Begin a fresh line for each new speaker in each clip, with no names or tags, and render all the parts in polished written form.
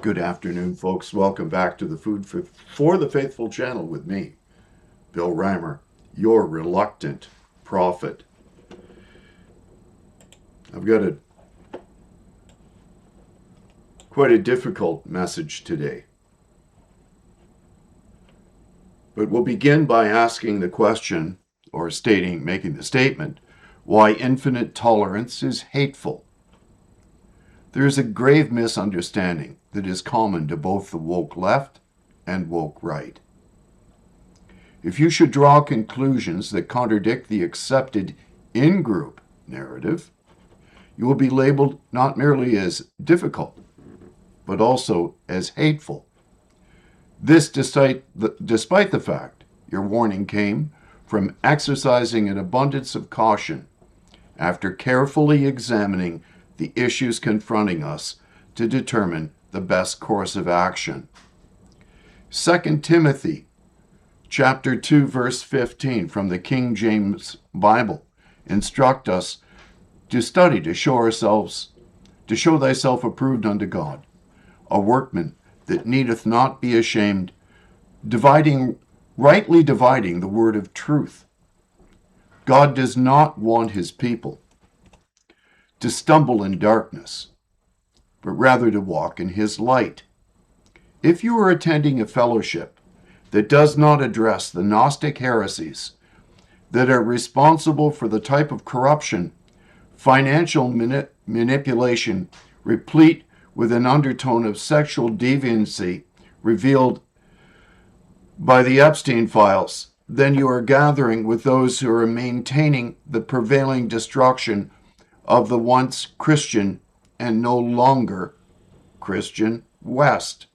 Good afternoon, folks. Welcome back to the Food for the Faithful channel with me, Bill Reimer, your reluctant prophet. I've got quite a difficult message today. But we'll begin by asking the question, or making the statement, why infinite tolerance is hateful. There is a grave misunderstanding that is common to both the woke left and woke right. If you should draw conclusions that contradict the accepted in-group narrative, you will be labeled not merely as difficult, but also as hateful. This despite the fact your warning came from exercising an abundance of caution after carefully examining the issues confronting us to determine the best course of action. 2 Timothy chapter 2, verse 15 from the King James Bible instruct us to study to show thyself approved unto God, a workman that needeth not be ashamed, rightly dividing the word of truth. God does not want his people to stumble in darkness, but rather to walk in his light. If you are attending a fellowship that does not address the Gnostic heresies that are responsible for the type of corruption, financial manipulation, replete with an undertone of sexual deviancy revealed by the Epstein Files, then you are gathering with those who are maintaining the prevailing destruction of the once Christian and no longer Christian West.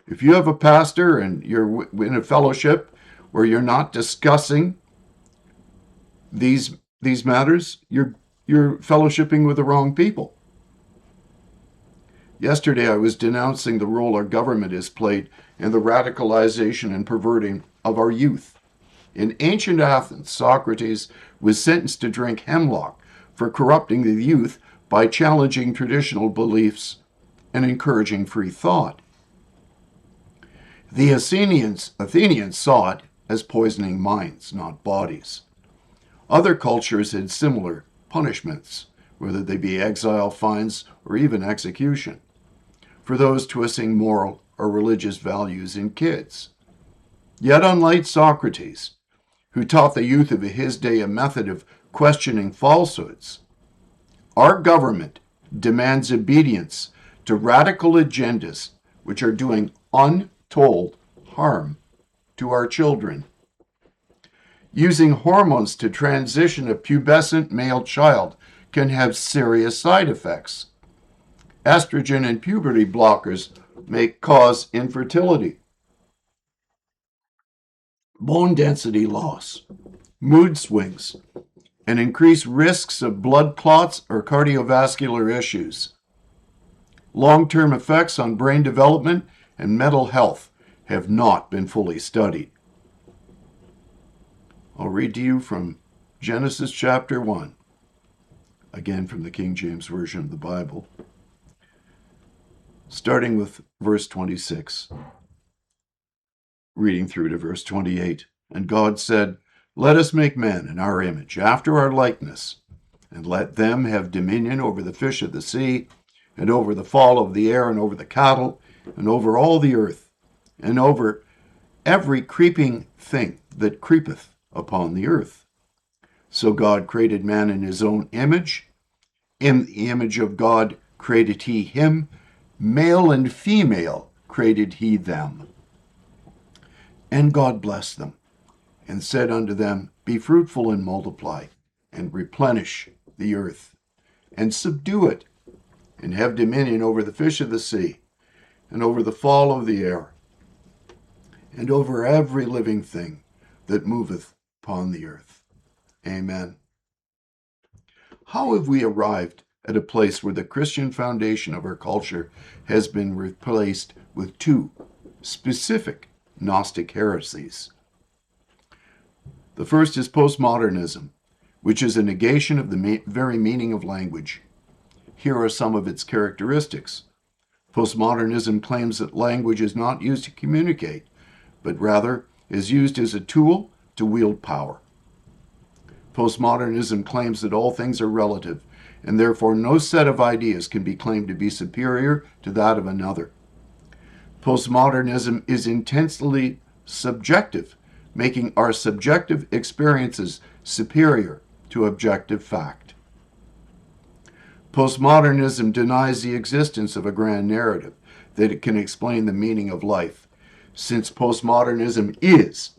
If you have a pastor and you're in a fellowship where you're not discussing these matters, you're fellowshipping with the wrong people. Yesterday, I was denouncing the role our government has played in the radicalization and perverting of our youth. In ancient Athens, Socrates was sentenced to drink hemlock for corrupting the youth by challenging traditional beliefs and encouraging free thought. The Athenians saw it as poisoning minds, not bodies. Other cultures had similar punishments, whether they be exile, fines, or even execution, for those twisting moral or religious values in kids. Yet unlike Socrates, who taught the youth of his day a method of questioning falsehoods, our government demands obedience to radical agendas which are doing untold harm to our children. Using hormones to transition a pubescent male child can have serious side effects. Estrogen and puberty blockers may cause infertility, bone density loss, mood swings, and increased risks of blood clots or cardiovascular issues. Long-term effects on brain development and mental health have not been fully studied. I'll read to you from Genesis chapter 1, again from the King James Version of the Bible, starting with verse 26, reading through to verse 28. And God said, Let us make man in our image, after our likeness, and let them have dominion over the fish of the sea, and over the fowl of the air, and over the cattle, and over all the earth, and over every creeping thing that creepeth upon the earth. So God created man in his own image. In the image of God created he him, male and female created he them. And God blessed them, and said unto them, Be fruitful and multiply, and replenish the earth, and subdue it, and have dominion over the fish of the sea, and over the fowl of the air, and over every living thing that moveth upon the earth. Amen. How have we arrived at a place where the Christian foundation of our culture has been replaced with two specific Gnostic heresies? The first is postmodernism, which is a negation of the very meaning of language. Here are some of its characteristics. Postmodernism claims that language is not used to communicate, but rather is used as a tool to wield power. Postmodernism claims that all things are relative, and therefore no set of ideas can be claimed to be superior to that of another. Postmodernism is intensely subjective, making our subjective experiences superior to objective fact. Postmodernism denies the existence of a grand narrative that it can explain the meaning of life, since postmodernism is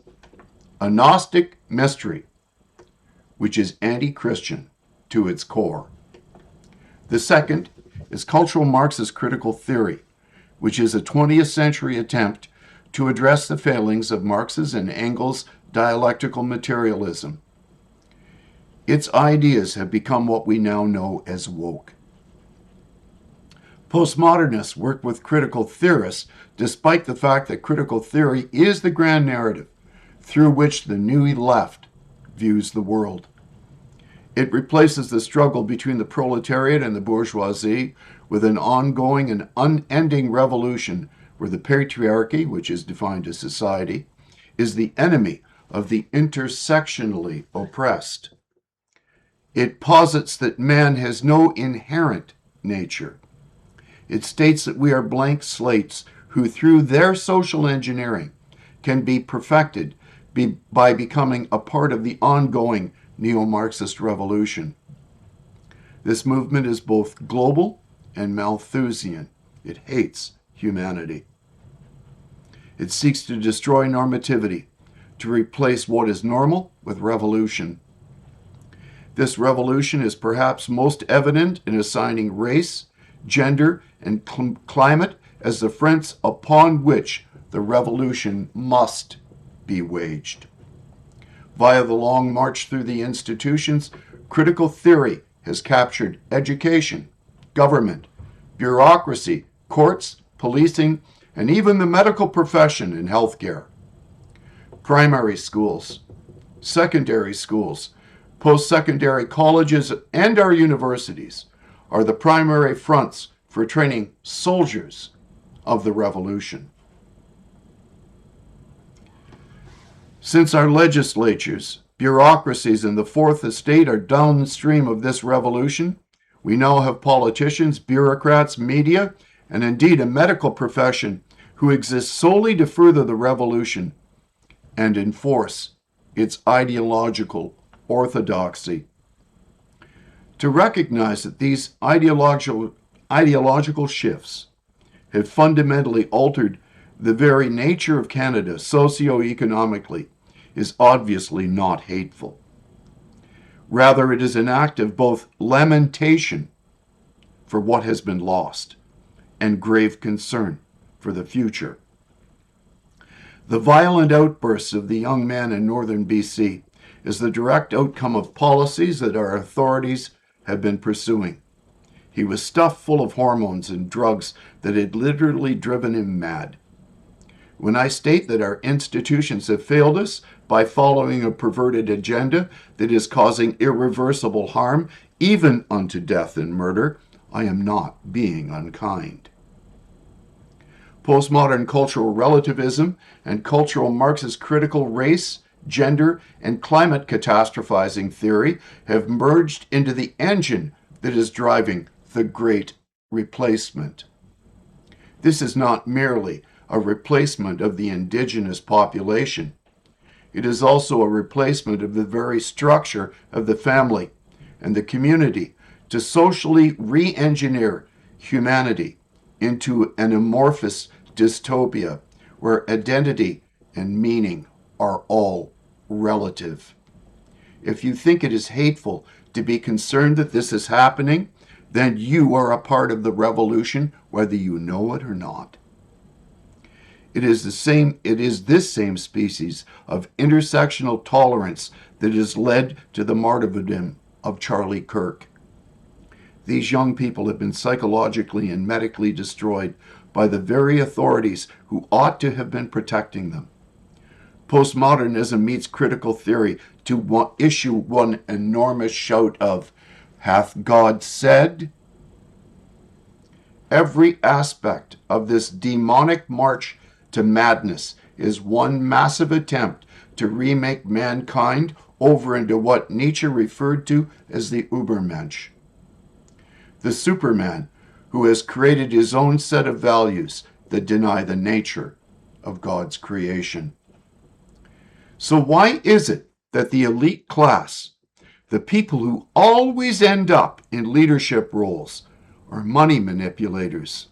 a Gnostic mystery, which is anti-Christian to its core. The second is cultural Marxist critical theory, which is a 20th century attempt to address the failings of Marx's and Engels' dialectical materialism. Its ideas have become what we now know as woke. Postmodernists work with critical theorists despite the fact that critical theory is the grand narrative through which the new left views the world. It replaces the struggle between the proletariat and the bourgeoisie with an ongoing and unending revolution where the patriarchy, which is defined as society, is the enemy of the intersectionally oppressed. It posits that man has no inherent nature. It states that we are blank slates who, through their social engineering, can be perfected by becoming a part of the ongoing neo-Marxist revolution. This movement is both global and Malthusian. It hates humanity. It seeks to destroy normativity, to replace what is normal with revolution. This revolution is perhaps most evident in assigning race, gender, and climate as the fronts upon which the revolution must be waged. Via the long march through the institutions, critical theory has captured education, government, bureaucracy, courts, policing, and even the medical profession in healthcare. Primary schools, secondary schools, post-secondary colleges, and our universities are the primary fronts for training soldiers of the revolution. Since our legislatures, bureaucracies, and the Fourth Estate are downstream of this revolution, we now have politicians, bureaucrats, media, and indeed a medical profession who exist solely to further the revolution and enforce its ideological orthodoxy. To recognize that these ideological shifts have fundamentally altered the very nature of Canada socio-economically is obviously not hateful. Rather, it is an act of both lamentation for what has been lost and grave concern for the future. The violent outbursts of the young man in northern BC is the direct outcome of policies that our authorities have been pursuing. He was stuffed full of hormones and drugs that had literally driven him mad. When I state that our institutions have failed us by following a perverted agenda that is causing irreversible harm, even unto death and murder, I am not being unkind. Postmodern cultural relativism and cultural Marxist critical race, gender, and climate catastrophizing theory have merged into the engine that is driving the Great Replacement. This is not merely a replacement of the indigenous population. It is also a replacement of the very structure of the family and the community to socially re-engineer humanity into an amorphous dystopia where identity and meaning are all relative. If you think it is hateful to be concerned that this is happening, then you are a part of the revolution, whether you know it or not. It is this same species of intersectional tolerance that has led to the martyrdom of Charlie Kirk. These young people have been psychologically and medically destroyed by the very authorities who ought to have been protecting them. Postmodernism meets critical theory to issue one enormous shout of, "Hath God said?" Every aspect of this demonic march to madness is one massive attempt to remake mankind over into what Nietzsche referred to as the Übermensch, the Superman who has created his own set of values that deny the nature of God's creation. So why is it that the elite class, the people who always end up in leadership roles, are money manipulators,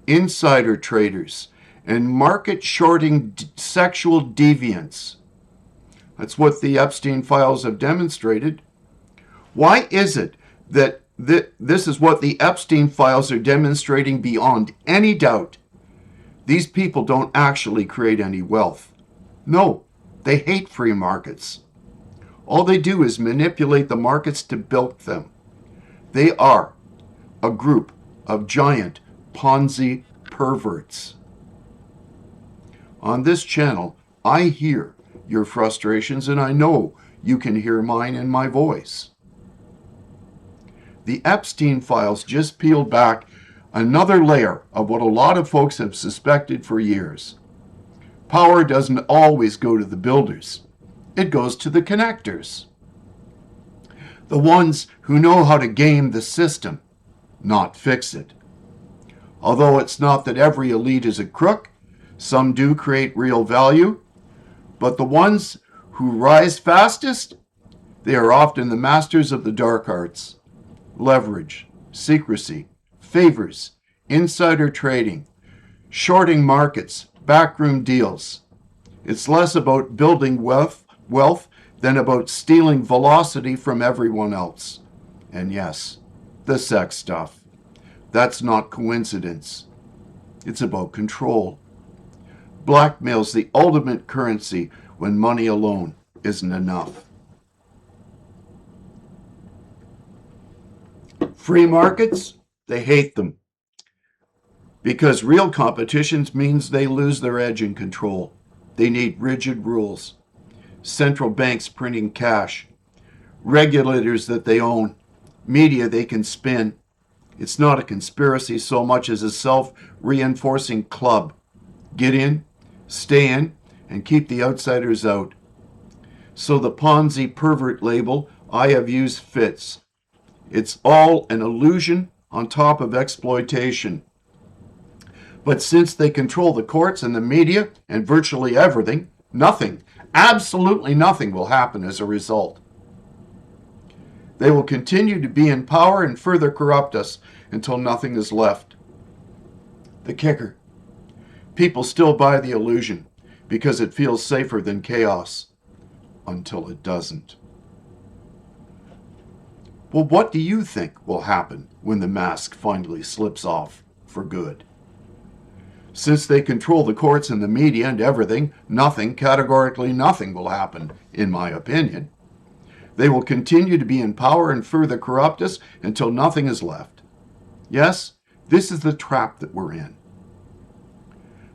insider traders, and market shorting sexual deviants? That's what the Epstein Files have demonstrated. Why is it that this is what the Epstein Files are demonstrating beyond any doubt? These people don't actually create any wealth. No, they hate free markets. All they do is manipulate the markets to bilk them. They are a group of giant Ponzi perverts. On this channel, I hear your frustrations, and I know you can hear mine in my voice. The Epstein Files just peeled back another layer of what a lot of folks have suspected for years. Power doesn't always go to the builders. It goes to the connectors. The ones who know how to game the system, not fix it. Although it's not that every elite is a crook, some do create real value, but the ones who rise fastest, they are often the masters of the dark arts. Leverage, secrecy, favors, insider trading, shorting markets, backroom deals. It's less about building wealth than about stealing velocity from everyone else. And yes, the sex stuff. That's not coincidence. It's about control. Blackmail's the ultimate currency when money alone isn't enough. Free markets, they hate them. Because real competition means they lose their edge and control. They need rigid rules. Central banks printing cash. Regulators that they own. Media they can spin. It's not a conspiracy so much as a self-reinforcing club. Get in, stay in, and keep the outsiders out. So the Ponzi pervert label I have used fits. It's all an illusion on top of exploitation. But since they control the courts and the media and virtually everything, nothing, absolutely nothing will happen as a result. They will continue to be in power and further corrupt us until nothing is left. The kicker: people still buy the illusion because it feels safer than chaos until it doesn't. Well, what do you think will happen when the mask finally slips off for good? Since they control the courts and the media and everything, nothing, categorically nothing, will happen, in my opinion. They will continue to be in power and further corrupt us until nothing is left. Yes, this is the trap that we're in.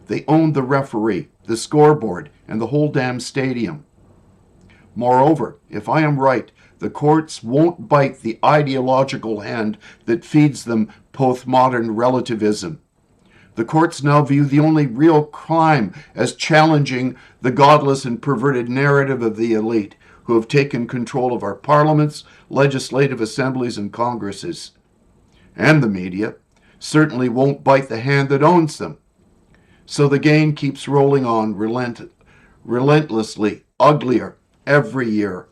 They own the referee, the scoreboard, and the whole damn stadium. Moreover, if I am right, the courts won't bite the ideological hand that feeds them postmodern relativism. The courts now view the only real crime as challenging the godless and perverted narrative of the elite, who have taken control of our parliaments, legislative assemblies, and congresses. And the media certainly won't bite the hand that owns them. So the game keeps rolling on relentlessly, uglier every year.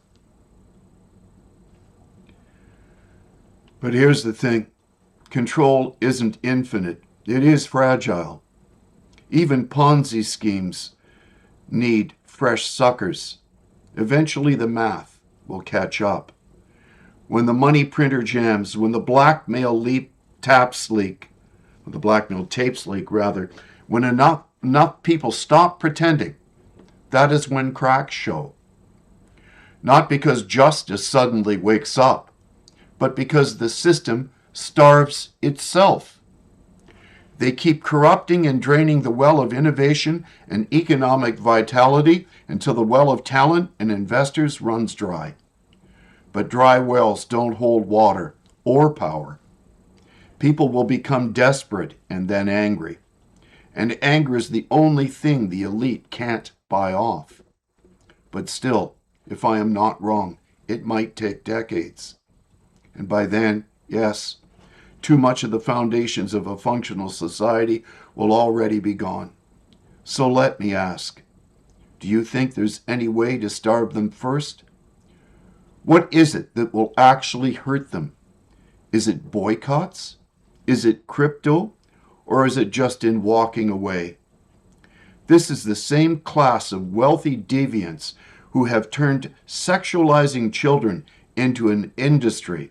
But here's the thing. Control isn't infinite. It is fragile. Even Ponzi schemes need fresh suckers. Eventually the math will catch up. When the money printer jams, when the blackmail tapes leak, when enough people stop pretending, that is when cracks show. Not because justice suddenly wakes up, but because the system starves itself. They keep corrupting and draining the well of innovation and economic vitality until the well of talent and investors runs dry. But dry wells don't hold water or power. People will become desperate and then angry. And anger is the only thing the elite can't buy off. But still, if I am not wrong, it might take decades. And by then, yes, too much of the foundations of a functional society will already be gone. So let me ask, do you think there's any way to starve them first? What is it that will actually hurt them? Is it boycotts? Is it crypto? Or is it just in walking away? This is the same class of wealthy deviants who have turned sexualizing children into an industry,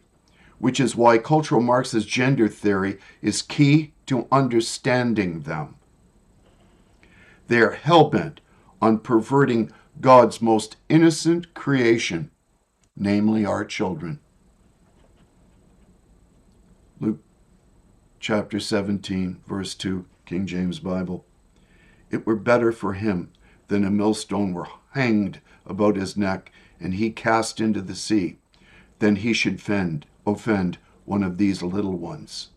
which is why cultural Marxist gender theory is key to understanding them. They are hell-bent on perverting God's most innocent creation, namely our children. Luke chapter 17, verse 2, King James Bible. It were better for him than a millstone were hanged about his neck and he cast into the sea, than he should offend one of these little ones.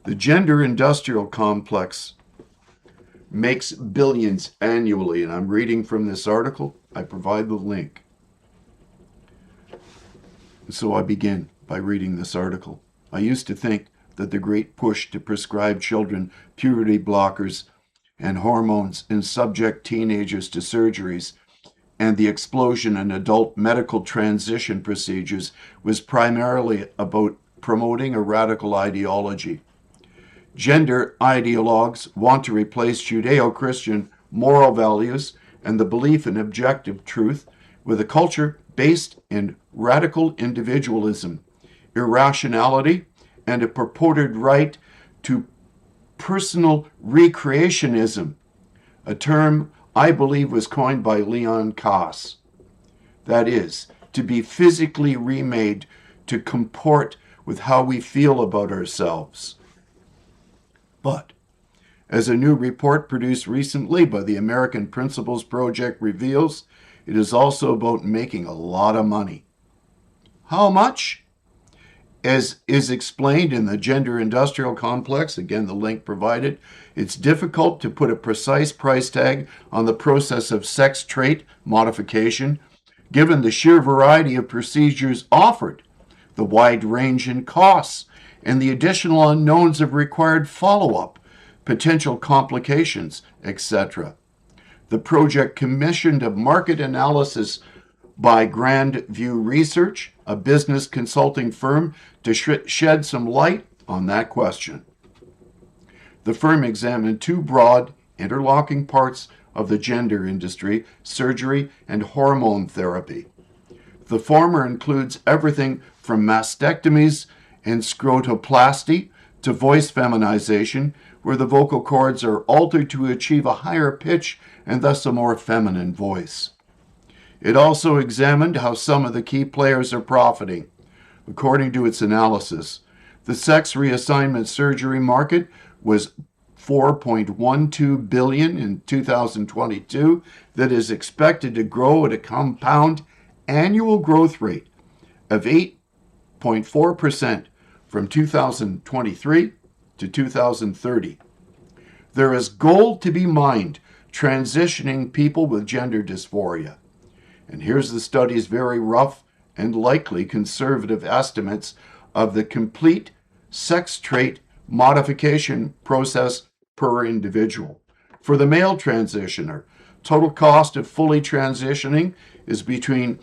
The gender industrial complex makes billions annually, and I'm reading from this article. I provide the link. So I begin by reading this article. I used to think that the great push to prescribe children puberty blockers and hormones and subject teenagers to surgeries and the explosion in adult medical transition procedures was primarily about promoting a radical ideology. Gender ideologues want to replace Judeo-Christian moral values and the belief in objective truth with a culture based in radical individualism, irrationality, and a purported right to personal recreationism, a term I believe was coined by Leon Kass. That is, to be physically remade to comport with how we feel about ourselves. But, as a new report produced recently by the American Principles Project reveals, it is also about making a lot of money. How much? As is explained in the Gender Industrial Complex, again the link provided, it's difficult to put a precise price tag on the process of sex trait modification, given the sheer variety of procedures offered, the wide range in costs, and the additional unknowns of required follow-up, potential complications, etc. The project commissioned a market analysis by Grand View Research, a business consulting firm, to shed some light on that question. The firm examined two broad, interlocking parts of the gender industry, surgery and hormone therapy. The former includes everything from mastectomies and scrotoplasty to voice feminization, where the vocal cords are altered to achieve a higher pitch and thus a more feminine voice. It also examined how some of the key players are profiting. According to its analysis, the sex reassignment surgery market was $4.12 billion in 2022 that is expected to grow at a compound annual growth rate of 8.4% from 2023 to 2030. There is gold to be mined transitioning people with gender dysphoria. And here's the study's very rough and likely conservative estimates of the complete sex trait modification process per individual. For the male transitioner, total cost of fully transitioning is between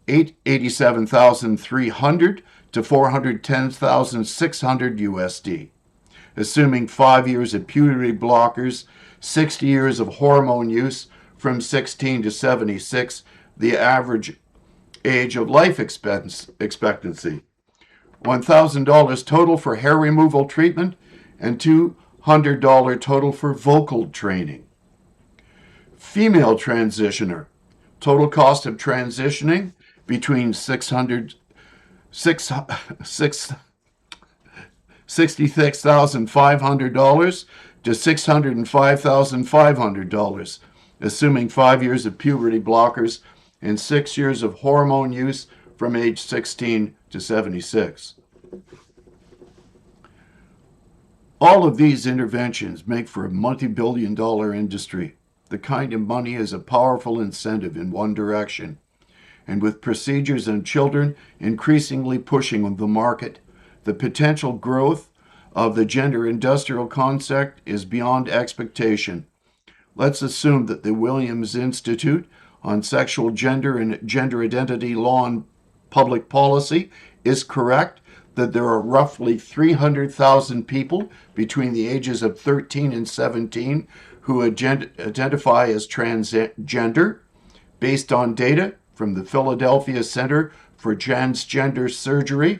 $87,300 to $410,600 USD. Assuming 5 years of puberty blockers, 60 years of hormone use from 16 to 76, the average age of life expectancy. $1,000 total for hair removal treatment and $200 total for vocal training. Female transitioner, total cost of transitioning between $66,500 to $605,500, assuming 5 years of puberty blockers and 6 years of hormone use from age 16 to 76. All of these interventions make for a multi-billion-dollar industry. The kind of money is a powerful incentive in one direction, and with procedures on children increasingly pushing the market, the potential growth of the gender industrial concept is beyond expectation. Let's assume that the Williams Institute on Sexual Gender and Gender Identity Law and Public Policy is correct, that there are roughly 300,000 people between the ages of 13 and 17 who identify as transgender, based on data from the Philadelphia Center for Transgender Surgery.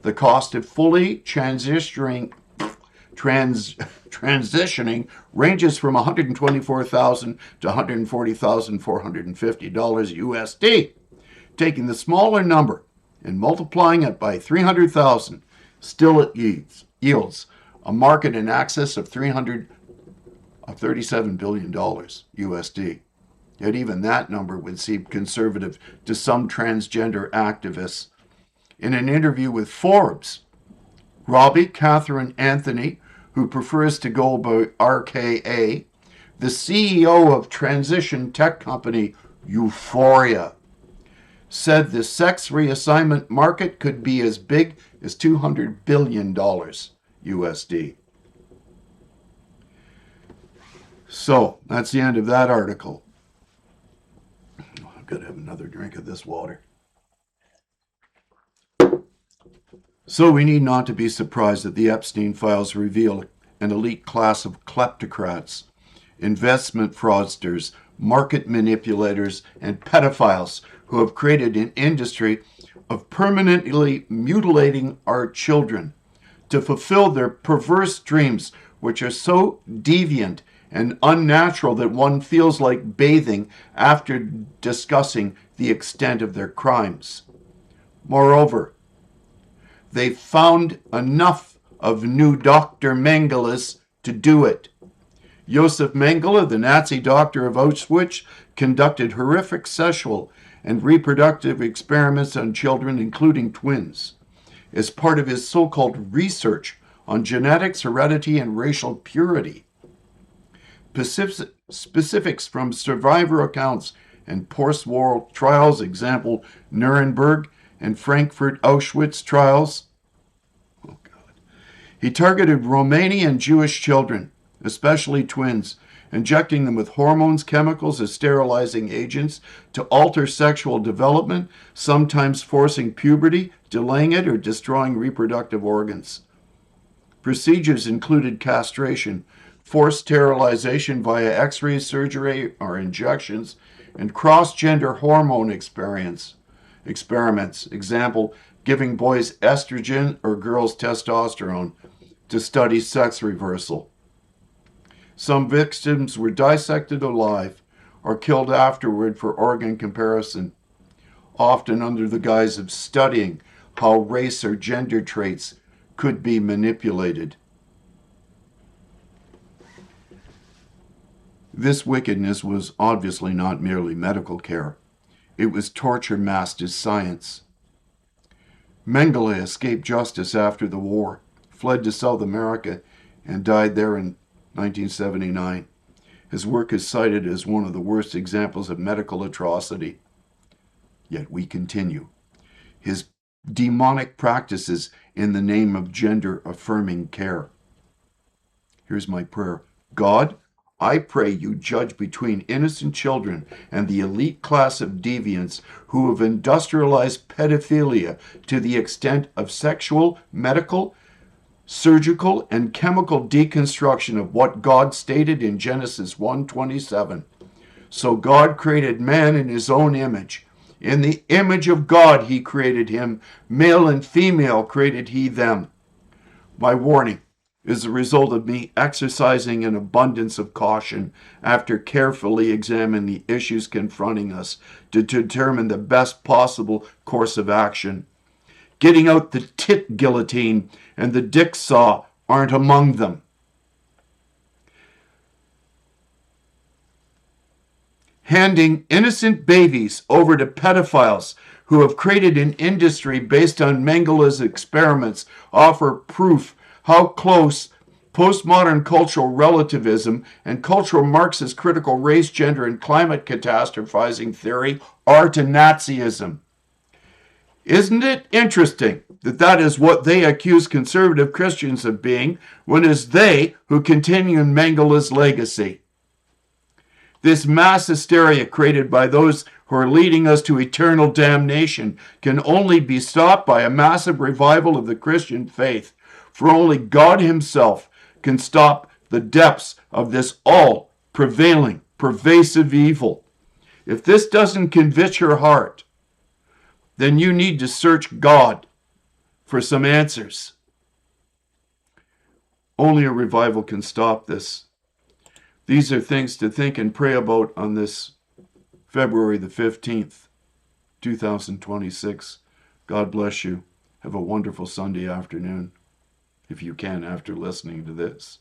The cost of fully transitioning ranges from $124,000 to $140,450 USD. Taking the smaller number and multiplying it by 300,000, still it yields a market in excess of $37 billion USD. Yet even that number would seem conservative to some transgender activists. In an interview with Forbes, Robbie Catherine Anthony, who prefers to go by RKA, the CEO of transition tech company Euphoria, said the sex reassignment market could be as big as $200 billion USD. So that's the end of that article. I've got to have another drink of this water. So we need not to be surprised that the Epstein Files reveal an elite class of kleptocrats, investment fraudsters, market manipulators, and pedophiles who have created an industry of permanently mutilating our children to fulfill their perverse dreams, which are so deviant and unnatural that one feels like bathing after discussing the extent of their crimes. Moreover, they found enough of new Dr. Mengeles to do it. Josef Mengele, the Nazi doctor of Auschwitz, conducted horrific sexual and reproductive experiments on children, including twins, as part of his so-called research on genetics, heredity, and racial purity. Specifics from survivor accounts and post-war trials, example Nuremberg and Frankfurt Auschwitz trials. Oh God. He targeted Romanian Jewish children, especially twins, injecting them with hormones, chemicals, as sterilizing agents to alter sexual development, sometimes forcing puberty, delaying it, or destroying reproductive organs. Procedures included castration, forced sterilization via X-ray surgery or injections, and cross-gender hormone experiments. Example, giving boys estrogen or girls testosterone to study sex reversal. Some victims were dissected alive or killed afterward for organ comparison, often under the guise of studying how race or gender traits could be manipulated. This wickedness was obviously not merely medical care. It was torture masked as science. Mengele escaped justice after the war, fled to South America, and died there in 1979. His work is cited as one of the worst examples of medical atrocity. Yet we continue. His demonic practices in the name of gender-affirming care. Here's my prayer. God, I pray you judge between innocent children and the elite class of deviants who have industrialized pedophilia to the extent of sexual, medical, surgical, and chemical deconstruction of what God stated in Genesis 1:27. So God created man in his own image. In the image of God he created him. Male and female created he them. My warning is the result of me exercising an abundance of caution after carefully examining the issues confronting us to determine the best possible course of action. Getting out the tit guillotine and the dick saw aren't among them. Handing innocent babies over to pedophiles who have created an industry based on Mengele's experiments offer proof how close Postmodern cultural relativism and cultural Marxist critical race, gender, and climate catastrophizing theory are to Nazism. Isn't it interesting that that is what they accuse conservative Christians of being, when it is they who continue Mengele's legacy? This mass hysteria created by those who are leading us to eternal damnation can only be stopped by a massive revival of the Christian faith, for only God himself can stop the depths of this all-prevailing, pervasive evil. If this doesn't convict your heart, then you need to search God for some answers. Only a revival can stop this. These are things to think and pray about on this February the 15th, 2026. God bless you. Have a wonderful Sunday afternoon, if you can, after listening to this.